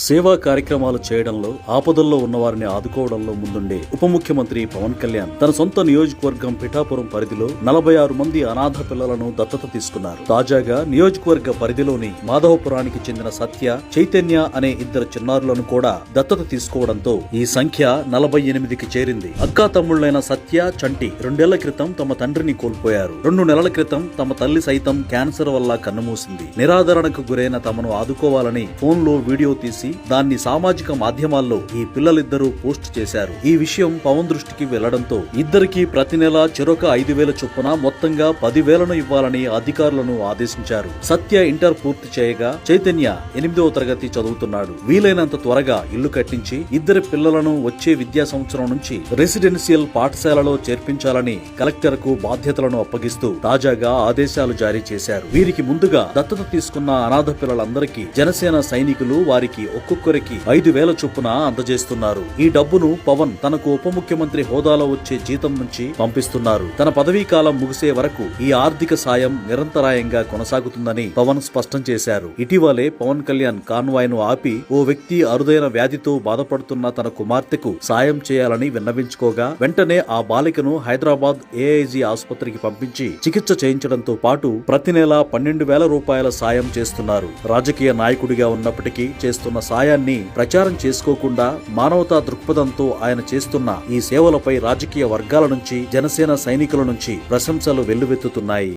సేవా కార్యక్రమాలు చేయడంలో, ఆపదల్లో ఉన్నవారిని ఆదుకోవడంలో ముందుండే ఉప ముఖ్యమంత్రి పవన్ కళ్యాణ్ తన సొంత నియోజకవర్గం పిఠాపురం పరిధిలో 46 మంది అనాథ పిల్లలను దత్తత తీసుకున్నారు. తాజాగా నియోజకవర్గ పరిధిలోని మాధవపురానికి చెందిన సత్య, చైతన్య అనే ఇద్దరు చిన్నారులను కూడా దత్తత తీసుకోవడంతో ఈ సంఖ్య 48కి చేరింది. అక్కా తమ్ముళ్లైన సత్య, చంటి 2 ఏళ్ల క్రితం తమ తండ్రిని కోల్పోయారు. 2 నెలల క్రితం తమ తల్లి సైతం క్యాన్సర్ వల్ల కన్నుమూసింది. నిరాదరణకు గురైన తమను ఆదుకోవాలని ఫోన్లో వీడియో తీసి దాన్ని సామాజిక మాధ్యమాల్లో ఈ పిల్లలిద్దరూ పోస్ట్ చేశారు. ఈ విషయం పవన్ దృష్టికి వెళ్లడంతో ఇద్దరికి ప్రతి నెల చెరొక 5,000 చొప్పున మొత్తంగా 10,000ను ఇవ్వాలని అధికారులను ఆదేశించారు. సత్య ఇంటర్ పూర్తి చేయగా, చైతన్య 8వ తరగతి చదువుతున్నాడు. వీలైనంత త్వరగా ఇల్లు కట్టించి ఇద్దరి పిల్లలను వచ్చే విద్యా సంవత్సరం నుంచి రెసిడెన్షియల్ పాఠశాలలో చేర్పించాలని కలెక్టర్ కు బాధ్యతలను అప్పగిస్తూ తాజాగా ఆదేశాలు జారీ చేశారు. వీరికి ముందుగా దత్తత తీసుకున్న అనాథ పిల్లలందరికీ జనసేన సైనికులు వారికి ఒక్కొక్కరికి 5,000 చొప్పున అందజేస్తున్నారు. ఈ డబ్బును పవన్ తనకు ఉప ముఖ్యమంత్రి హోదాలో వచ్చే జీతం నుంచి పంపిస్తున్నారు. తన పదవీ కాలం ముగిసే వరకు ఈ ఆర్థిక సాయం నిరంతరాయంగా కొనసాగుతుందని పవన్ స్పష్టం చేశారు. ఇటీవలే పవన్ కళ్యాణ్ కాన్వాయ్ ను ఆపి ఓ వ్యక్తి అరుదైన వ్యాధితో బాధపడుతున్న తన కుమార్తెకు సాయం చేయాలని విన్నవించుకోగా, వెంటనే ఆ బాలికను హైదరాబాద్ ఏఐజీ ఆసుపత్రికి పంపించి చికిత్స చేయించడంతో పాటు ప్రతి నెల 12,000 రూపాయల సాయం చేస్తున్నారు. రాజకీయ నాయకుడిగా ఉన్నప్పటికీ చేస్తున్న సాయాన్ని ప్రచారం చేసుకోకుండా మానవతా దృక్పథంతో ఆయన చేస్తున్న ఈ సేవలపై రాజకీయ వర్గాల నుంచి, జనసేన సైనికుల నుంచి ప్రశంసలు వెల్లువెత్తుతున్నాయి.